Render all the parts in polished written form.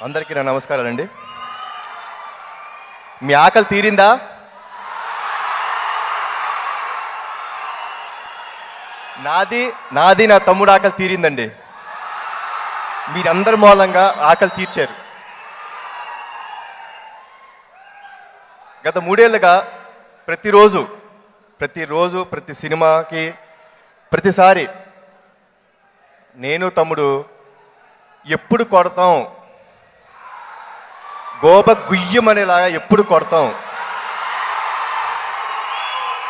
అందరికీ నా నమస్కారాలండి. మీ ఆకలి తీరిందా? నాది నా తమ్ముడు ఆకలి తీరిందండి. మీరందరి మూలంగా ఆకలి తీర్చారు. గత 3 ఏళ్ళుగా ప్రతిరోజు ప్రతి సినిమాకి ప్రతిసారి నేను తమ్ముడు ఎప్పుడు కొడతాం, గోబ గుయ్యమనేలాగా ఎప్పుడు కొడతాం,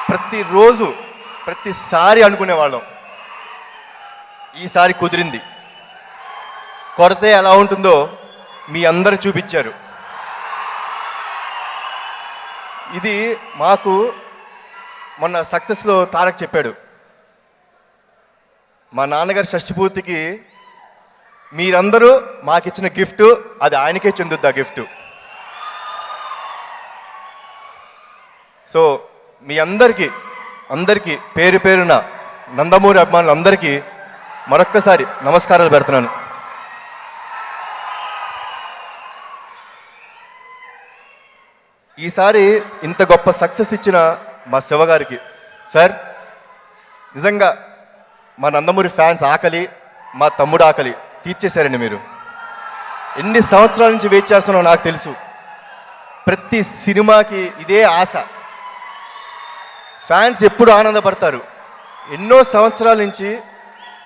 ప్రతిరోజు ప్రతిసారి అనుకునేవాళ్ళం. ఈసారి కుదిరింది. కొడితే ఎలా ఉంటుందో మీ అందరూ చూపించారు. ఇది మాకు మొన్న సక్సెస్లో తారక్ చెప్పాడు, మా నాన్నగారి షష్ఠిపూర్తికి మీరందరూ మాకిచ్చిన గిఫ్ట్ అది ఆయనకే చెందుద్ది. ఆ గిఫ్ట్ సో మీ అందరికీ పేరు పేరున నందమూరి అభిమానులందరికీ మరొక్కసారి నమస్కారాలు పెడుతున్నాను. ఈసారి ఇంత గొప్ప సక్సెస్ ఇచ్చిన మా శివగారికి, సార్ నిజంగా మా నందమూరి ఫ్యాన్స్ ఆకలి, మా తమ్ముడు ఆకలి తీర్చేశారండి. మీరు ఎన్ని సంవత్సరాల నుంచి వెయిట్ చేస్తున్నారో నాకు తెలుసు. ప్రతి సినిమాకి ఇదే ఆశ. ఫ్యాన్స్ ఎప్పుడు ఆనందపడతారు. ఎన్నో సంవత్సరాల నుంచి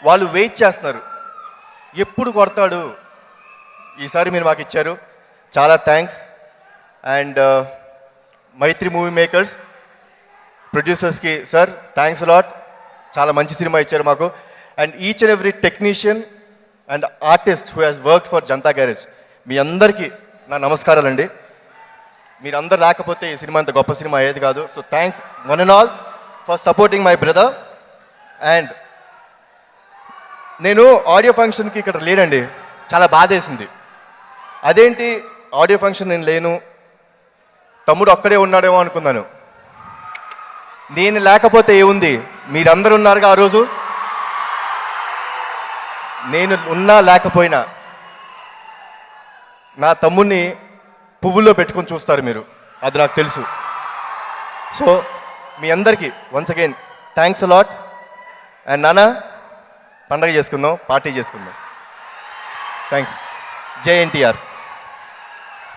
వాళ్ళు వెయిట్ చేస్తున్నారు, ఎప్పుడు కొడతాడు. ఈసారి మీరు మాకు ఇచ్చారు, చాలా thanks. And Mythri movie makers ప్రొడ్యూసర్స్కి సార్ థ్యాంక్స్ లాట్. చాలా మంచి సినిమా ఇచ్చారు మాకు. And each and every technician and artist who has work for Janatha Garage, మీ అందరికీ నా నమస్కారాలండి. మీరందరూ లేకపోతే ఈ సినిమా అంత గొప్ప సినిమా అయ్యేది కాదు. So thanks one and all for supporting my brother. And నేను ఆడియో ఫంక్షన్కి ఇక్కడ లేనండి, చాలా బాధేసింది. అదేంటి ఆడియో ఫంక్షన్ నేను లేను, తమ్ముడు ఒక్కడే ఉన్నాడేమో అనుకున్నాను. నేను లేకపోతే ఏముంది, మీరందరూ ఉన్నారుగా ఆ రోజు. నేను ఉన్నా లేకపోయినా నా తమ్ముడిని పువ్వుల్లో పెట్టుకొని చూస్తారు మీరు, అది నాకు తెలుసు. సో మీ అందరికీ once again thanks a lot. And నాన్న పండగ చేసుకుందాం, పార్టీ చేసుకుందాం. థ్యాంక్స్. జై ఎన్టీఆర్.